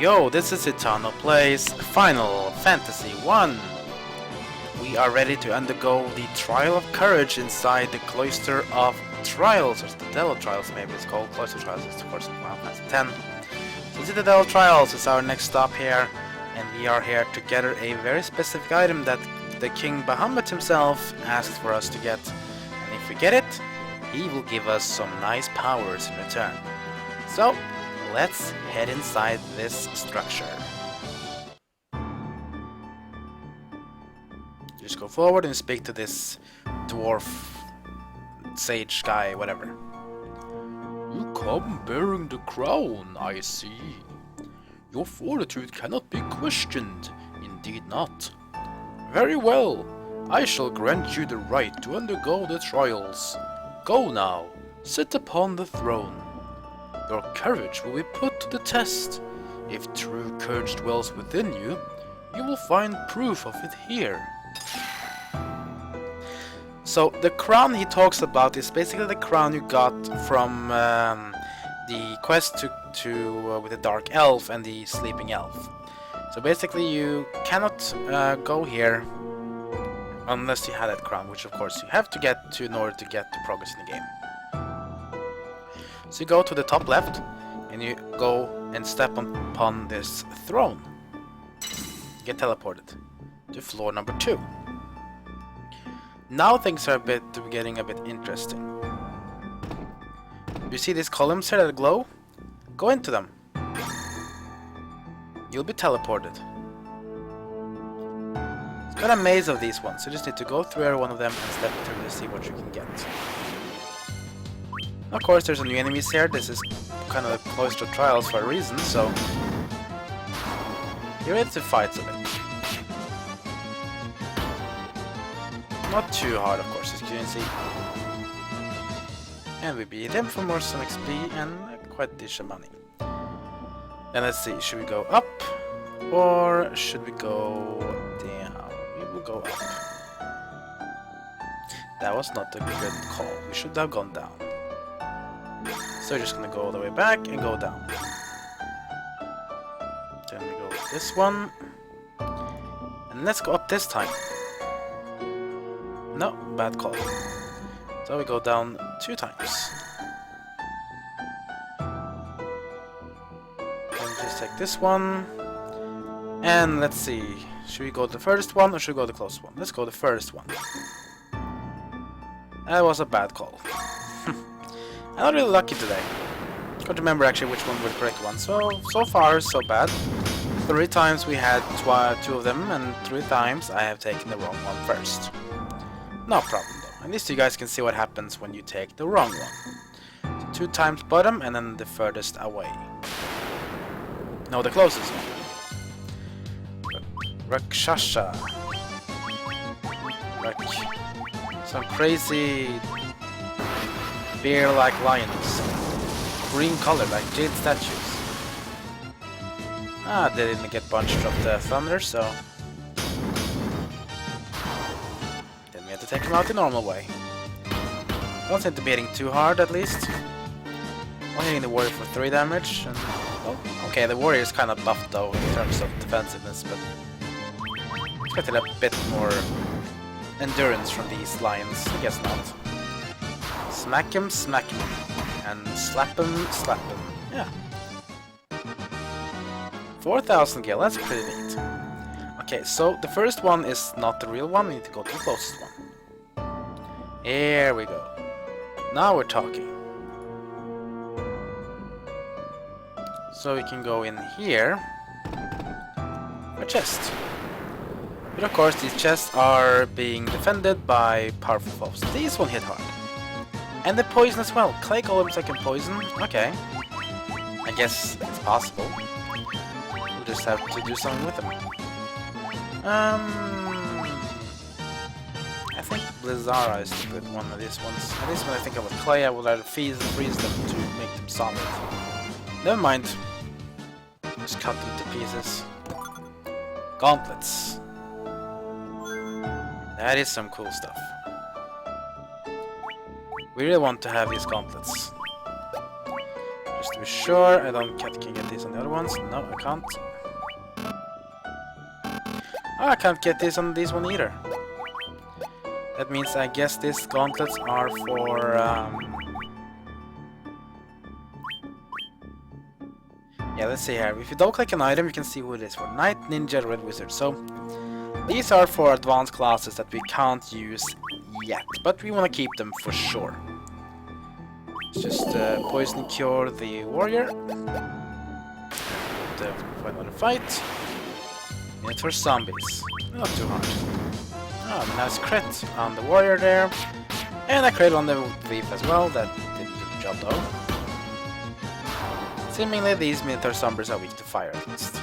Yo, this is Eternal Plays Final Fantasy 1. We are ready to undergo the Trial of Courage inside the Cloister of Trials, or Citadel of Trials maybe it's called. Cloister of Trials is of course Final Fantasy 10. So Citadel of Trials is our next stop here, and we are here to gather a very specific item that the King Bahamut himself asked for us to get. And if we get it, he will give us some nice powers in return. So, let's head inside this structure. Just go forward and speak to this dwarf, sage guy, whatever. You come bearing the crown, I see. Your fortitude cannot be questioned, indeed not. Very well, I shall grant you the right to undergo the trials. Go now, sit upon the throne. Your courage will be put to the test. If true courage dwells within you, you will find proof of it here. So the crown he talks about is basically the crown you got from the quest with the dark elf and the sleeping elf. So basically you cannot go here unless you have that crown, which of course you have to get to in order to get to progress in the game. So you go to the top left, and you go and step upon this throne. Get teleported to floor number 2. Now things are getting a bit interesting. You see these columns here that glow? Go into them. You'll be teleported. It's got a maze of these ones, so you just need to go through every one of them and step through to see what you can get. Of course, there's new enemies here. This is kind of the Cloister of Trials for a reason, so you're ready to fight a bit. Not too hard, of course, as you can see. And we beat him for more some XP and quite decent money. Then let's see, should we go up or should we go down? We will go up. That was not a good call. We should have gone down. So we're just gonna go all the way back and go down. Then we go this one. And let's go up this time. No, bad call. So we go down 2 times. Then just take this one. And let's see. Should we go to the furthest one or should we go to the closest one? Let's go to the furthest one. That was a bad call. I'm not really lucky today. Can't remember actually which one was the correct one. So far, so bad. 3 times we had 2 of them, and 3 times I have taken the wrong one first. No problem though. At least you guys can see what happens when you take the wrong one. So 2 times bottom, and then the furthest away. No, the closest one. Rakshasha. Some crazy bear-like lions. Green color, like jade statues. Ah, they didn't get bunched of the thunder, so then we have to take them out the normal way. Don't seem to be hitting too hard, at least. Only hitting the warrior for 3 damage, and oh, okay, the warrior is kind of buffed though in terms of defensiveness, but expected a bit more endurance from these lions. I guess not. Smack him, and slap him. Yeah. 4,000 gil, that's pretty neat. Okay, so the first one is not the real one, we need to go to the closest one. Here we go. Now we're talking. So we can go in here. A chest. But of course these chests are being defended by powerful foes. These one hit hard. And the poison as well. Clay golems I can poison. Okay. I guess it's possible. We'll just have to do something with them. I think Blizzara is the good one of these ones. At least when I think of a clay, I will either freeze them to make them solid. Never mind. Just cut them to pieces. Gauntlets. That is some cool stuff. We really want to have these gauntlets. Just to be sure I can get these on the other ones. No, I can't. Oh, I can't get this on this one either. That means I guess these gauntlets are for... Yeah, let's see here. If you double click an item, you can see who it is for. Knight, Ninja, Red Wizard. So, these are for advanced classes that we can't use yet, but we want to keep them for sure. Let's just poison cure the warrior. For another fight. Minotaur zombies. Not too hard. Oh, nice crit on the warrior there. And a crit on the thief as well. That didn't do the job though. Seemingly these Minotaur zombies are weak to fire at least.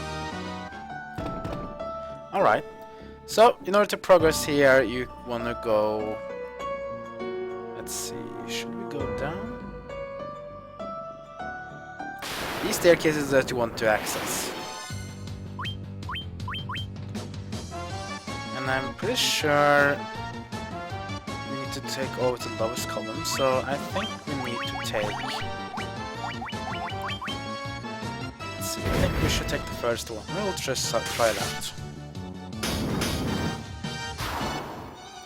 Alright. So, in order to progress here, you want to go... Let's see, should we go down? These staircases that you want to access. And I'm pretty sure we need to take over the lowest column, so I think we need to take... Let's see, I think we should take the first one. We'll just try it out.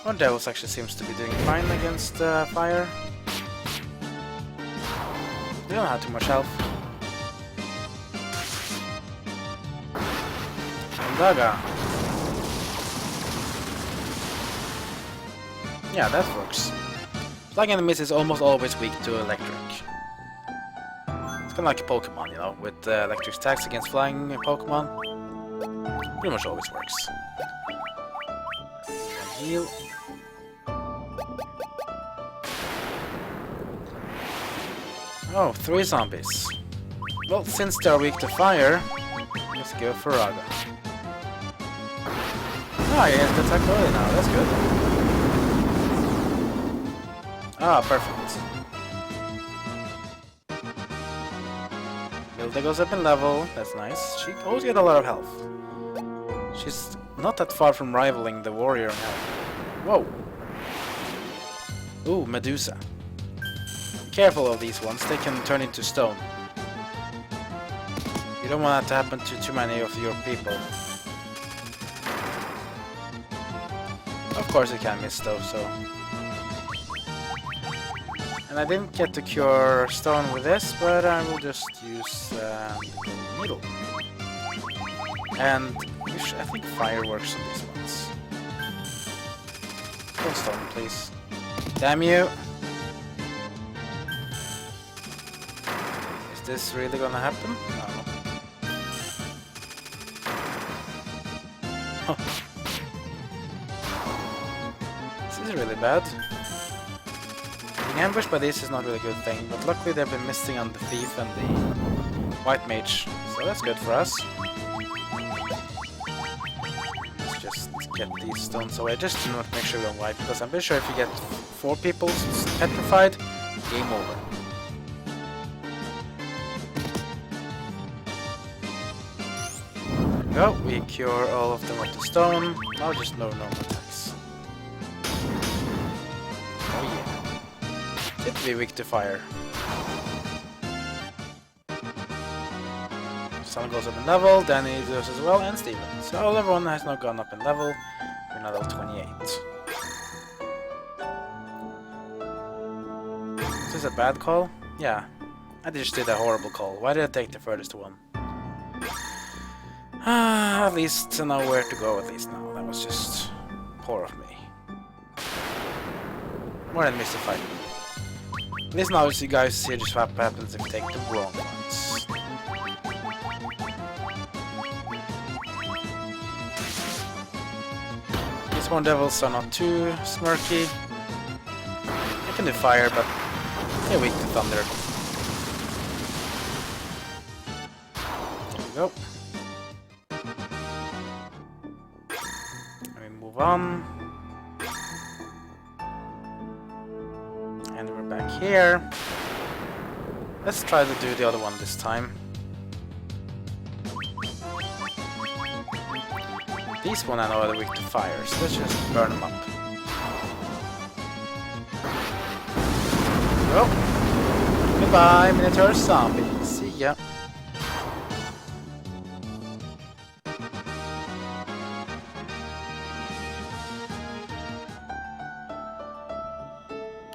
Our Devils actually seems to be doing fine against fire. They don't have too much health. Daga. Yeah, that works. Flying enemies is almost always weak to electric. It's kind of like a Pokemon, you know, with electric attacks against flying Pokemon. Pretty much always works. Heal. Oh, 3 zombies. Well, since they're weak to fire, let's go for Raga. Ah, he has to attack early now, that's good. Ah, perfect. Hilda goes up in level, that's nice. She always gets a lot of health. She's not that far from rivaling the warrior in health. Whoa! Ooh, Medusa. Be careful of these ones, they can turn into stone. You don't want that to happen to too many of your people. Of course it can miss though, so... And I didn't get to cure stone with this, but I will just use the needle. And I think fire works on these ones. Kill stone, please. Damn you! Is this really gonna happen? No. This is really bad. Being ambushed by this is not really a good thing, but luckily they've been missing on the thief and the white mage, so that's good for us. Let's just get these stones away, just to not make sure we don't wipe, because I'm pretty sure if you get 4 people petrified, game over. There we go, we cure all of them with the stone, now just no normal attacks. Oh yeah. It be weak to fire. Sun goes up in level, Danny does as well, and Steven. So everyone has now gone up in level. We're now level 28. Is this a bad call? Yeah. I just did a horrible call. Why did I take the furthest one? At least I know where to go at least now. That was just poor of me. More than mystified. At least now you guys see just what happens if you take the wrong ones. These one devils are not too smirky. They can do fire, but they're weak to thunder. There we go. And we move on. And we're back here. Let's try to do the other one this time. These one I know are weak to fire, so let's just burn them up. Go. Goodbye, Minotaur zombies. See ya.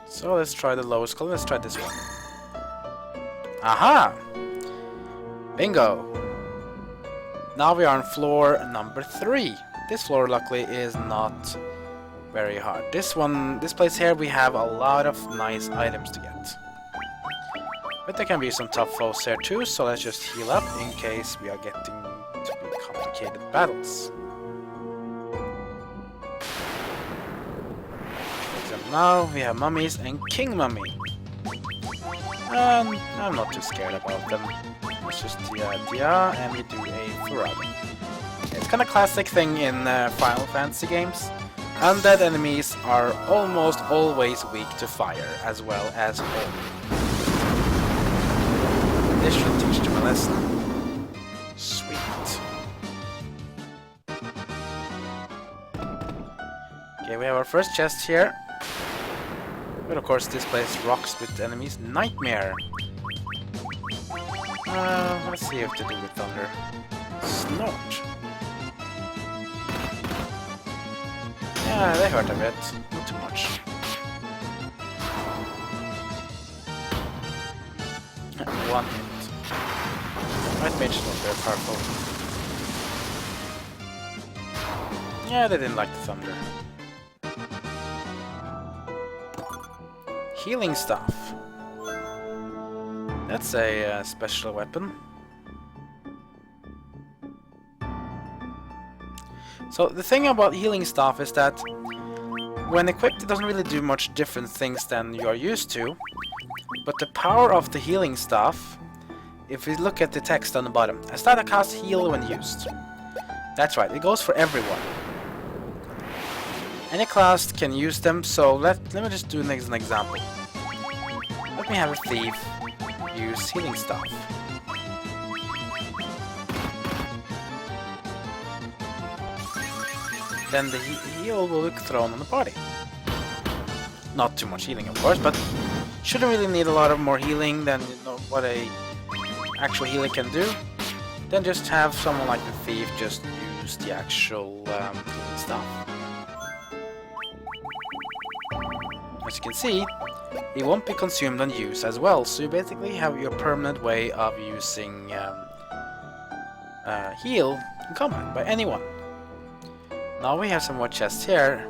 So let's try the lowest color. Let's try this one. Aha! Bingo! Now we are on floor number 3. This floor, luckily, is not very hard. This place here, we have a lot of nice items to get. But there can be some tough foes here too, so let's just heal up in case we are getting to be complicated battles. Now we have mummies and King Mummy. And I'm not too scared about them. It's just Dia, and we do a Furada. It's kind of classic thing in Final Fantasy games. Undead enemies are almost always weak to fire, as well as hope. This should teach them a lesson. Sweet. Okay, we have our first chest here. But of course this place rocks with enemies. Nightmare! Let's see if they do with thunder. Snort! Yeah, they hurt a bit. Not too much. One hit. White mage is not very powerful. Yeah, they didn't like the thunder. Healing Staff. That's a special weapon. So the thing about Healing Staff is that when equipped it doesn't really do much different things than you are used to, but the power of the Healing Staff, if we look at the text on the bottom, a staff that casts heal when used. That's right, it goes for everyone. Any class can use them, so let me just do an example. Let me have a thief use Healing Staff. Then the heal will be thrown on the body. Not too much healing, of course, but shouldn't really need a lot of more healing than what a actual healer can do. Then just have someone like the thief just use the actual healing staff. As you can see, it won't be consumed on use as well, so you basically have your permanent way of using heal in combat by anyone. Now we have some more chests here,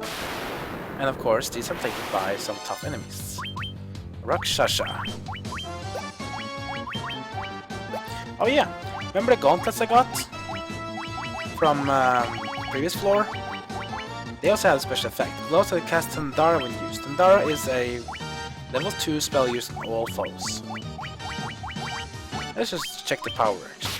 and of course these are taken by some tough enemies. Rakshasha. Oh yeah, remember the gauntlets I got from previous floor? They also have a special effect. They also cast Tandara when used. Tandara is a level 2 spell used on all foes. Let's just check the power actually.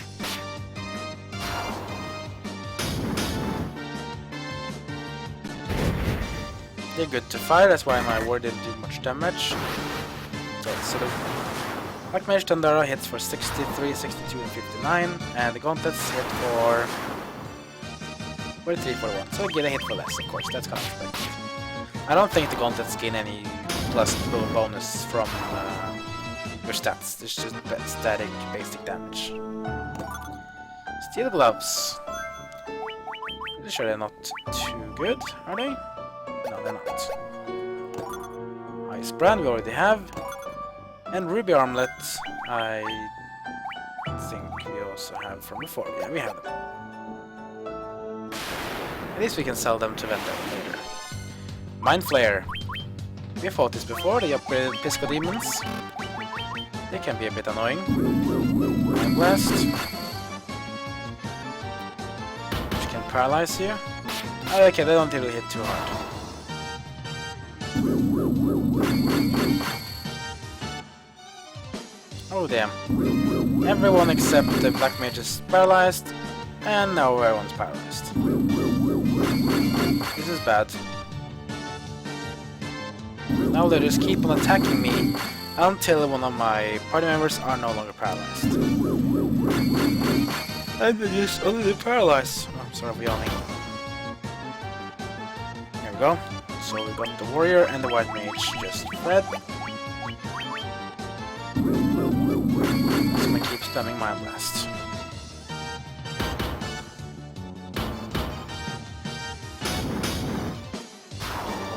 They're good to fire, that's why my ward didn't do much damage. So the Black Mage Tandara hits for 63, 62, and 59, and the gauntlets hit for 43, 41. So we get a hit for less, of course, that's kind of expected. I don't think the gauntlets gain any plus bonus from your stats, it's just static basic damage. Steel gloves. Pretty sure they're not too good, are they? No, they're not. Ice brand we already have. And ruby armlet I think we also have from before. Yeah, we have them. At least we can sell them to vendor later. Mind Flare. We fought this before, the upgraded Pisco Demons. They can be a bit annoying. Mind Blast. Which can paralyze you. Oh, okay, they don't really hit too hard. Oh damn. Everyone except the Black Mage is paralyzed, and now everyone's paralyzed. This is bad. Now they just keep on attacking me until one of my party members are no longer paralyzed. And they just only paralyzed. Oh, I'm sorry for yawning. There we go. So we got the warrior and the white mage just fled. This one keeps Spamming Mind Blast.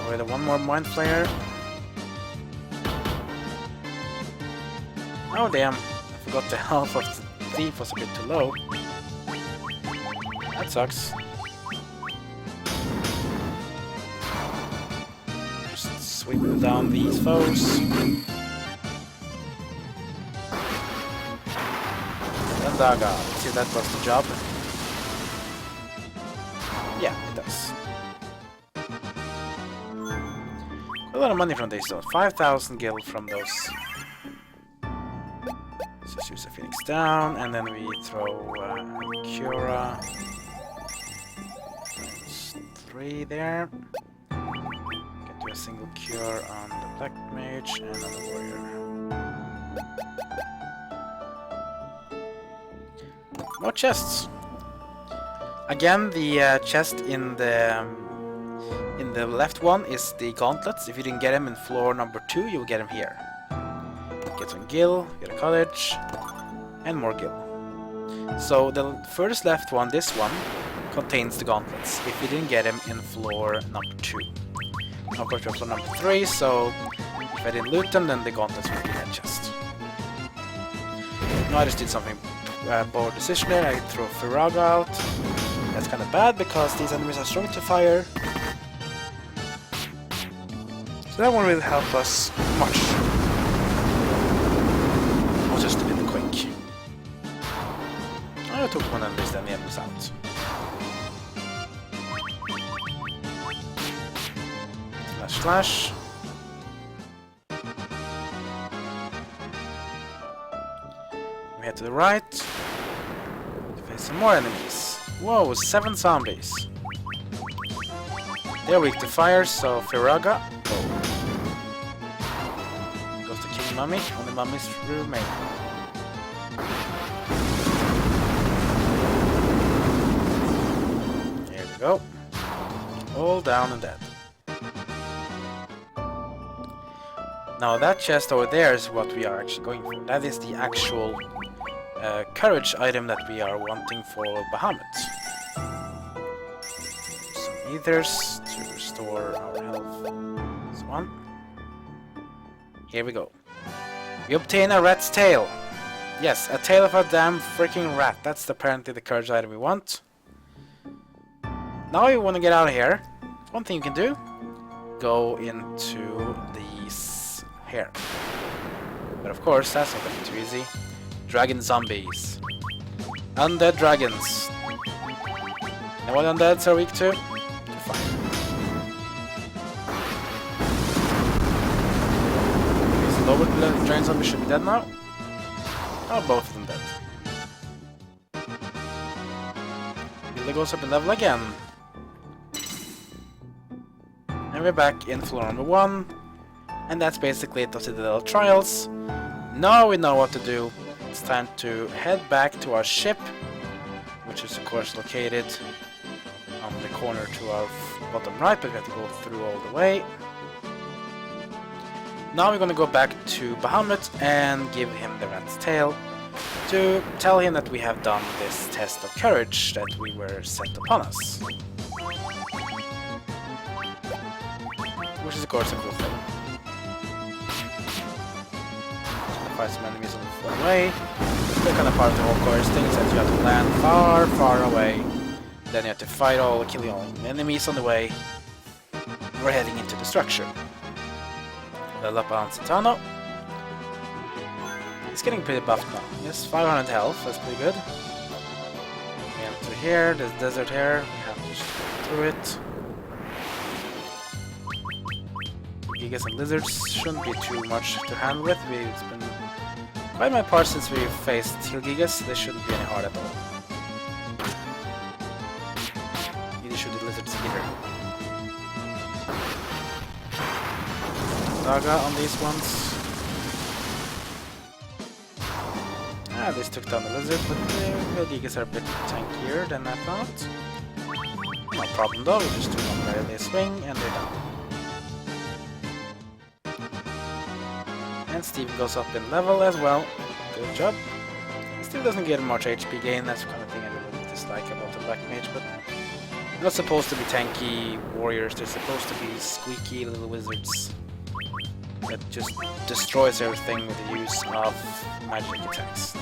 Over the one more Mind Flayer. Oh damn, I forgot the health of the thief was a bit too low. That sucks. Just sweep down these foes. Daga. Let's see if that does the job. Yeah, it does. A lot of money from these though. 5,000 gil from those. So let's use a Phoenix down, and then we throw Cura. 3 there. Get to a single cure on the Black Mage and on the Warrior. More chests. Again, the chest in the left one is the gauntlets. If you didn't get them in floor number 2, you'll get them here. Get some gil, get a cottage, and more gil. So the furthest left one, this one, contains the gauntlets. If you didn't get them in floor number 2. Now, of course, we're on floor number 3, so if I didn't loot them, then the gauntlets would be in that chest. Now I just did something. Bold decision there. I throw Firaga out. That's kind of bad because these enemies are strong to fire. So that won't really help us much. I was just a bit quick. I took one and then the enemies out. Slash slash. We head to the right. Face some more enemies. Whoa, 7 zombies. They're weak to fire, so Firaga. Goes to King Mummy, only mummies remain. Here we go. All down and dead. Now that chest over there is what we are actually going for. That is the actual courage item that we are wanting for Bahamut. Some ethers to restore our health. This one. Here we go. We obtain a rat's tail. Yes, a tail of a damn freaking rat. That's apparently the courage item we want. Now you want to get out of here. One thing you can do. Go into these here. But of course, that's not going to be too easy. Dragon zombies. Undead dragons. And what undeads are weak to? To fire. These lower dragon zombies should be dead now. Oh, both of them dead. Hilda goes up in level again. And we're back in floor number 1. And that's basically it of the Citadel of Trials. Now we know what to do. It's time to head back to our ship, which is of course located on the corner to our bottom right, but we have to go through all the way. Now we're going to go back to Bahamut and give him the rat's tail to tell him that we have done this test of courage that we were sent upon us. Which is of course a cool thing. Fight some enemies on the far away. They're kind of part of the whole course thing, is that you have to land far, far away. Then you have to fight all, kill all the enemies on the way. We're heading into the structure. Level up on Satano. He's getting pretty buffed now. He has 500 health, that's pretty good. We enter here, there's desert here, we have to go through it. Gigas and lizards shouldn't be too much to handle with. It's been quite my part since we faced Hill Gigas. They shouldn't be any hard at all. Neither should the lizards either. Daga on these ones. Ah, this took down the lizard, but the Hill Gigas are a bit tankier than I thought. No problem though, we just do one melee swing and they're done. And Steve goes up in level as well. Good job. Still doesn't get much HP gain, that's the kind of thing I really dislike about the Black Mage, but they're not supposed to be tanky warriors, they're supposed to be squeaky little wizards that just destroys everything with the use of magic attacks.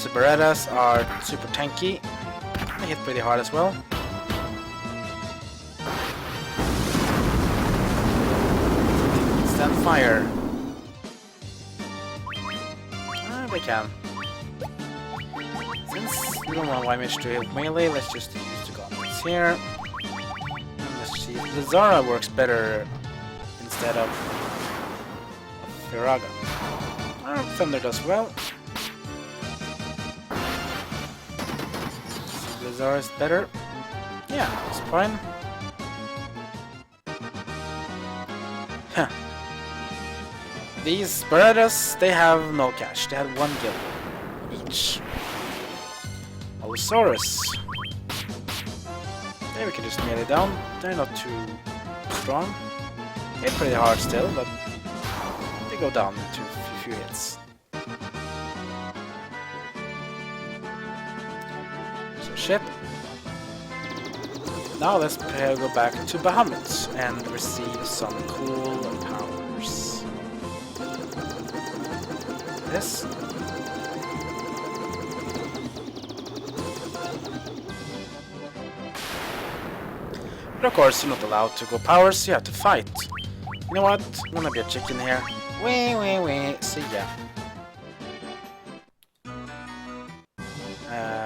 The Berettas are super tanky, they hit pretty hard as well. Stand fire. They can. Since we don't want White Mage to hit melee, let's just use the gauntlets here. And let's see if the Zara works better instead of Firaga. Thunder does well. The Zara is better. Yeah, it's fine. Huh. These Berettas, they have no cash. They have 1 gil each. Allosaurus. There we can just melee down. They're not too strong. They're pretty hard still, but they go down into a few hits. So ship. Now let's go back to Bahamut and receive some cool powers. This. But of course, you're not allowed to go powers, you have to fight. You know what? I'm gonna be a chicken here. Wee, see ya.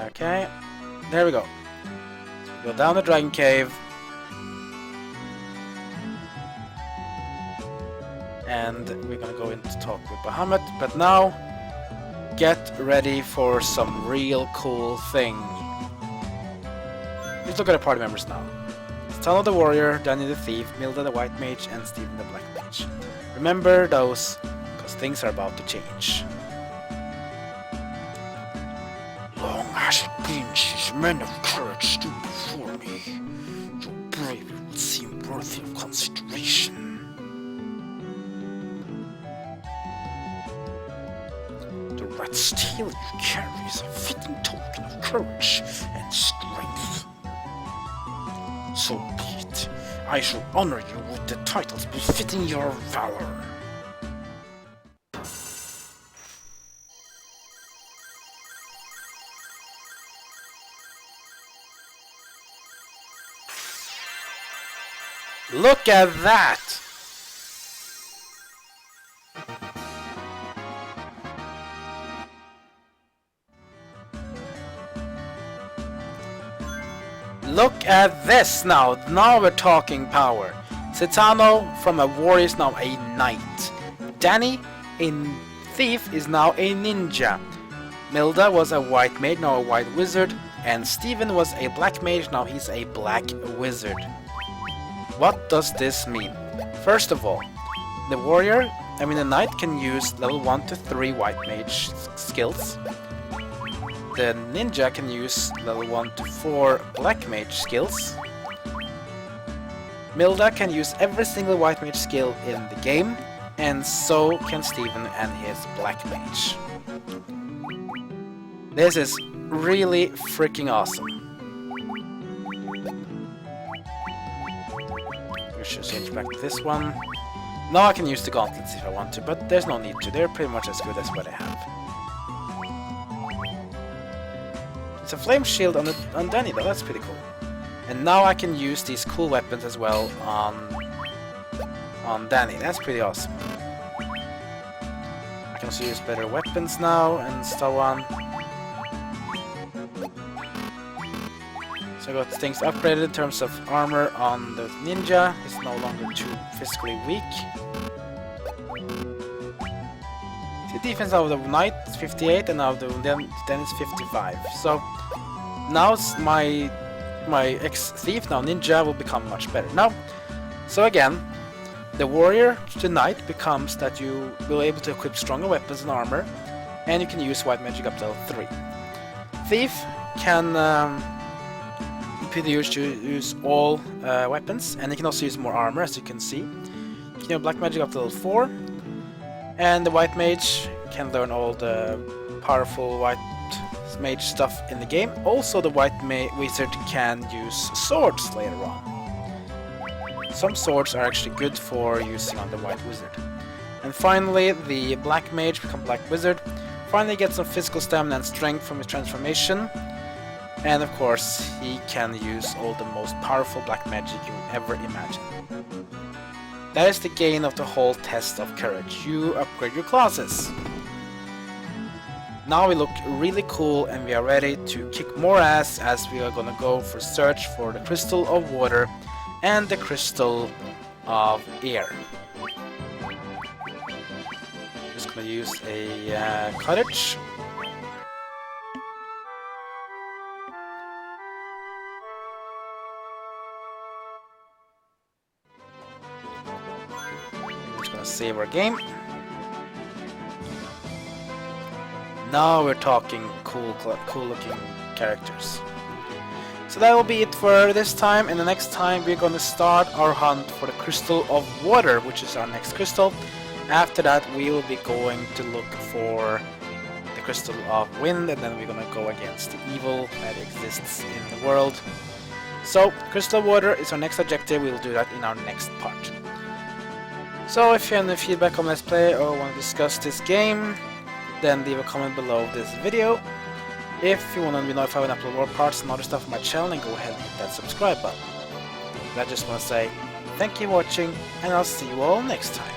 Okay, there we go. Go down the dragon cave. And we're gonna go in to talk with Bahamut, but now get ready for some real cool thing. Let's look at the party members now. Citadel the Warrior, Danny the Thief, Milda the White Mage, and Steven the Black Mage. Remember those, because things are about to change. Long has it been since men of courage stood before me. Your bravery will seem worthy of consideration. The red steel you carry is a fitting token of courage and strength. So be it. I shall honor you with the titles befitting your valor. Look at that! Look at this now! Now we're talking power. Citadel from a warrior is now a knight. Danny, a thief, is now a ninja. Milda was a white mage, now a white wizard. And Steven was a black mage, now he's a black wizard. What does this mean? First of all, the knight can use level 1 to 3 white mage skills. The ninja can use level 1 to 4 black mage skills. Milda can use every single white mage skill in the game, and so can Steven and his black mage. This is really freaking awesome. We should change back to this one. Now I can use the gauntlets if I want to, but there's no need to. They're pretty much as good as what I have. It's a flame shield on Danny though, that's pretty cool. And now I can use these cool weapons as well on Danny, that's pretty awesome. I can also use better weapons now and so on. So I got things upgraded in terms of armor on the ninja, he's no longer too physically weak. The defense of the knight is 58 and now then it's 55. So now my ex-thief, now ninja, will become much better. Now, so again, the warrior to knight becomes that you will be able to equip stronger weapons and armor, and you can use white magic up to level 3. Thief can use all weapons, and he can also use more armor, as you can see. You can use black magic up to level 4, and the white mage can learn all the powerful white mage stuff in the game. Also, the white wizard can use swords later on. Some swords are actually good for using on the white wizard. And finally, the black mage become black wizard. Finally gets some physical stamina and strength from his transformation. And of course, he can use all the most powerful black magic you ever imagine. That is the gain of the whole test of courage. You upgrade your classes. Now we look really cool and we are ready to kick more ass as we are gonna go for search for the crystal of water and the crystal of air. Just gonna use a cottage. Save our game. Now we're talking cool looking characters. So that will be it for this time, and the next time we're gonna start our hunt for the crystal of water, which is our next crystal. After that we will be going to look for the crystal of wind, and then we're gonna go against the evil that exists in the world. So crystal of water is our next objective. We will do that in our next part. So if you have any feedback on Let's Play or want to discuss this game, then leave a comment below this video. If you want to be notified when I upload more parts and other stuff on my channel, then go ahead and hit that subscribe button. And I just want to say thank you for watching, and I'll see you all next time.